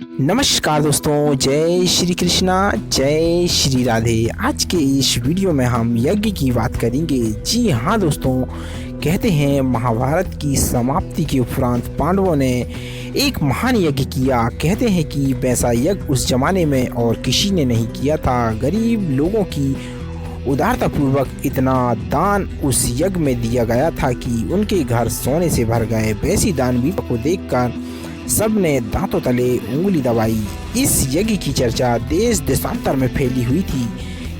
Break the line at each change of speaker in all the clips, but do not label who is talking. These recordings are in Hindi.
नमस्कार दोस्तों, जय श्री कृष्णा, जय श्री राधे। आज के इस वीडियो में हम यज्ञ की बात करेंगे। जी हाँ दोस्तों, कहते हैं महाभारत की समाप्ति के उपरांत पांडवों ने एक महान यज्ञ किया। कहते हैं कि वैसा यज्ञ उस जमाने में और किसी ने नहीं किया था। गरीब लोगों की उदारतापूर्वक इतना दान उस यज्ञ में दिया गया था कि उनके घर सोने से भर गए। वैसी दानवीर को देखकर सबने दांतों तले उंगली दबाई। इस यज्ञ की चर्चा देश देशांतर में फैली हुई थी,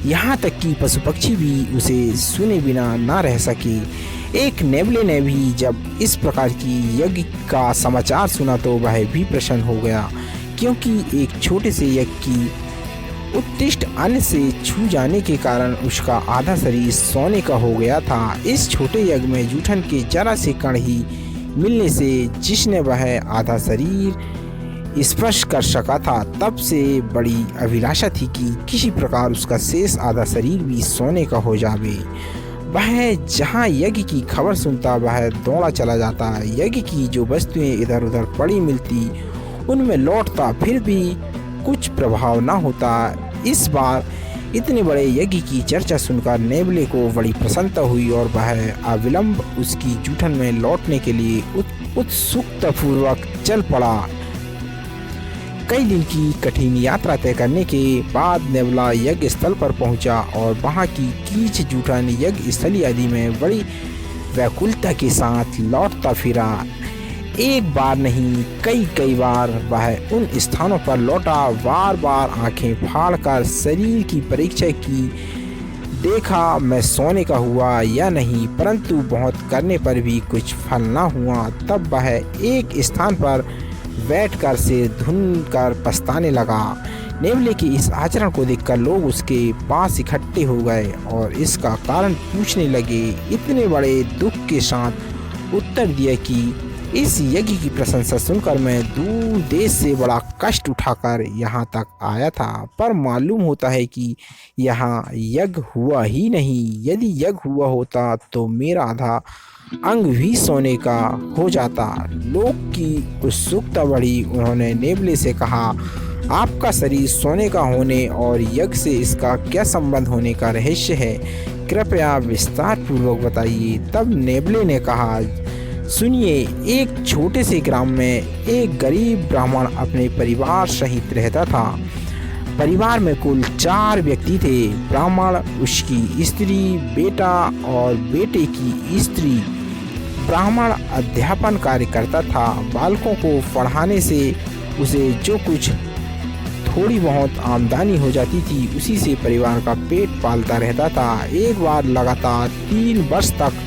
यहाँ तक कि पशु पक्षी भी उसे सुने बिना ना रह सके। एक नेवले ने भी जब इस प्रकार की यज्ञ का समाचार सुना तो वह भी प्रसन्न हो गया, क्योंकि एक छोटे से यज्ञ की उत्कृष्ट अन्न से छू जाने के कारण उसका आधा शरीर सोने का हो गया था। इस छोटे यज्ञ में जूठन के जरा से कण ही मिलने से जिसने वह आधा शरीर स्पर्श कर सका था, तब से बड़ी अभिलाषा थी कि किसी प्रकार उसका शेष आधा शरीर भी सोने का हो जावे। वह जहाँ यज्ञ की खबर सुनता वह दौड़ा चला जाता। यज्ञ की जो वस्तुएं इधर उधर पड़ी मिलती उनमें लौटता, फिर भी कुछ प्रभाव न होता। इस बार इतने बड़े यज्ञ की चर्चा सुनकर नेवले को बड़ी प्रसन्नता हुई और वह अविलंब उसकी जूठन में लौटने के लिए उत्सुकतापूर्वक चल पड़ा। कई दिन की कठिन यात्रा तय करने के बाद नेवला यज्ञ स्थल पर पहुंचा और वहां की कीच जूठन यज्ञ स्थली आदि में बड़ी व्याकुलता के साथ लौटता फिरा। एक बार नहीं कई बार वह उन स्थानों पर लौटा, बार बार आंखें फाड़कर शरीर की परीक्षा की, देखा मैं सोने का हुआ या नहीं, परंतु बहुत करने पर भी कुछ फल न हुआ। तब वह एक स्थान पर बैठकर सिर धुन कर पछताने लगा। नेवले के इस आचरण को देखकर लोग उसके पास इकट्ठे हो गए और इसका कारण पूछने लगे। इतने बड़े दुख के साथ उत्तर दिया कि इस यज्ञ की प्रशंसा सुनकर मैं दूर देश से बड़ा कष्ट उठाकर यहाँ तक आया था, पर मालूम होता है कि यहाँ यज्ञ हुआ ही नहीं। यदि यज्ञ हुआ होता तो मेरा आधा अंग भी सोने का हो जाता। लोग की उत्सुकता बढ़ी। उन्होंने नेवले से कहा, आपका शरीर सोने का होने और यज्ञ से इसका क्या संबंध होने का रहस्य है? कृपया विस्तार पूर्वक बताइए। तब नेवले ने कहा, सुनिए, एक छोटे से ग्राम में एक गरीब ब्राह्मण अपने परिवार सहित रहता था। परिवार में कुल 4 व्यक्ति थे। ब्राह्मण, उसकी स्त्री, बेटा और बेटे की स्त्री। ब्राह्मण अध्यापन कार्य करता था। बालकों को पढ़ाने से उसे जो कुछ थोड़ी बहुत आमदनी हो जाती थी उसी से परिवार का पेट पालता रहता था। एक बार लगातार 3 वर्ष तक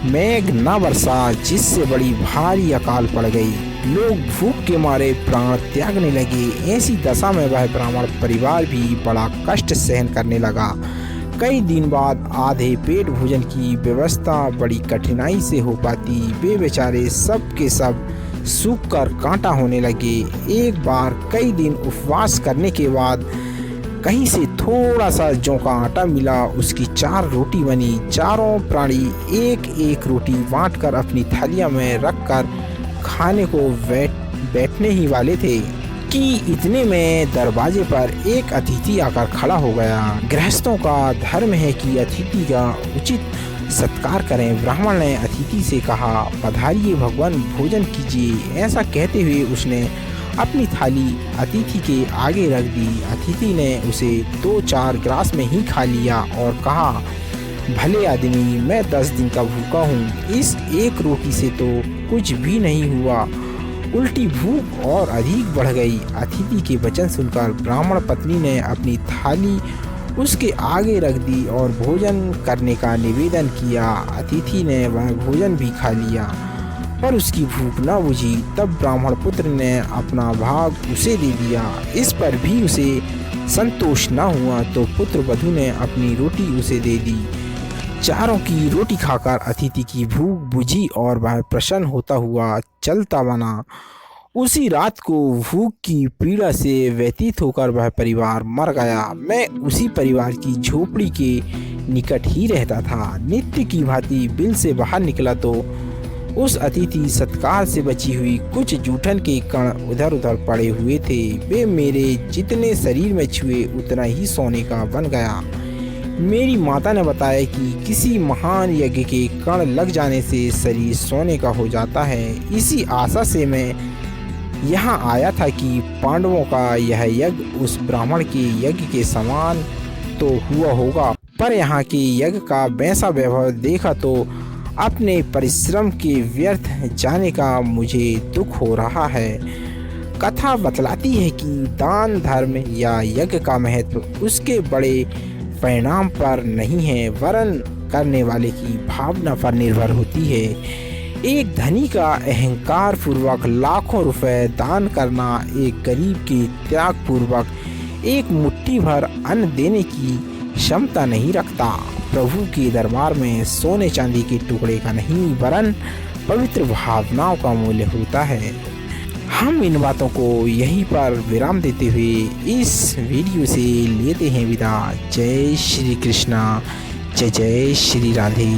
मेघ न बरसा, जिससे बड़ी भारी अकाल पड़ गई। लोग भूख के मारे प्राण त्यागने लगे। ऐसी दशा में वह ब्राह्मण परिवार भी बड़ा कष्ट सहन करने लगा। कई दिन बाद आधे पेट भोजन की व्यवस्था बड़ी कठिनाई से हो पाती। वे बेचारे सब के सब सूख कर कांटा होने लगे। एक बार कई दिन उपवास करने के बाद कहीं से थोड़ा सा जौ का आटा मिला। उसकी 4 रोटी बनी। चारों प्राणी एक एक रोटी बांटकर अपनी थालियां में रखकर खाने को बैठने ही वाले थे कि इतने में दरवाजे पर एक अतिथि आकर खड़ा हो गया। गृहस्थों का धर्म है कि अतिथि का उचित सत्कार करें। ब्राह्मण ने अतिथि से कहा, पधारिए भगवान, भोजन कीजिए। ऐसा कहते हुए उसने अपनी थाली अतिथि के आगे रख दी। अतिथि ने उसे 2-4 ग्रास में ही खा लिया और कहा, भले आदमी, मैं 10 दिन का भूखा हूँ। इस एक रोटी से तो कुछ भी नहीं हुआ, उल्टी भूख और अधिक बढ़ गई। अतिथि के वचन सुनकर ब्राह्मण पत्नी ने अपनी थाली उसके आगे रख दी और भोजन करने का निवेदन किया। अतिथि ने वह भोजन भी खा लिया, पर उसकी भूख न बुझी। तब ब्राह्मण पुत्र ने अपना भाग उसे दे दिया। इस पर भी उसे संतोष न हुआ तो पुत्र वधू ने अपनी रोटी उसे दे दी। चारों की रोटी खाकर अतिथि की भूख बुझी और वह प्रसन्न होता हुआ चलता बना। उसी रात को भूख की पीड़ा से व्यतीत होकर वह परिवार मर गया। मैं उसी परिवार की झोपड़ी के निकट ही रहता था। नित्य की भांति बिल से बाहर निकला तो उस अतिथि सत्कार से बची हुई कुछ जूठन के कण उधर उधर पड़े हुए थे। वे मेरे जितने शरीर में छुए उतना ही सोने का बन गया। मेरी माता ने बताया कि किसी महान यज्ञ के कण लग जाने से शरीर सोने का हो जाता है। इसी आशा से मैं यहाँ आया था कि पांडवों का यह यज्ञ उस ब्राह्मण के यज्ञ के समान तो हुआ होगा, पर यहाँ के यज्ञ का वैसा वैभव देखा तो अपने परिश्रम के व्यर्थ जाने का मुझे दुख हो रहा है। कथा बतलाती है कि दान धर्म या यज्ञ का महत्व उसके बड़े परिणाम पर नहीं है, वरन करने वाले की भावना पर निर्भर होती है। एक धनी का अहंकार पूर्वक लाखों रुपए दान करना एक गरीब के त्याग पूर्वक एक मुट्ठी भर अन्न देने की क्षमता नहीं रखता। प्रभु के दरबार में सोने चांदी के टुकड़े का नहीं, वरन पवित्र भावनाओं का मूल्य होता है। हम इन बातों को यहीं पर विराम देते हुए इस वीडियो से लेते हैं विदा। जय श्री कृष्णा, जय जय श्री राधे।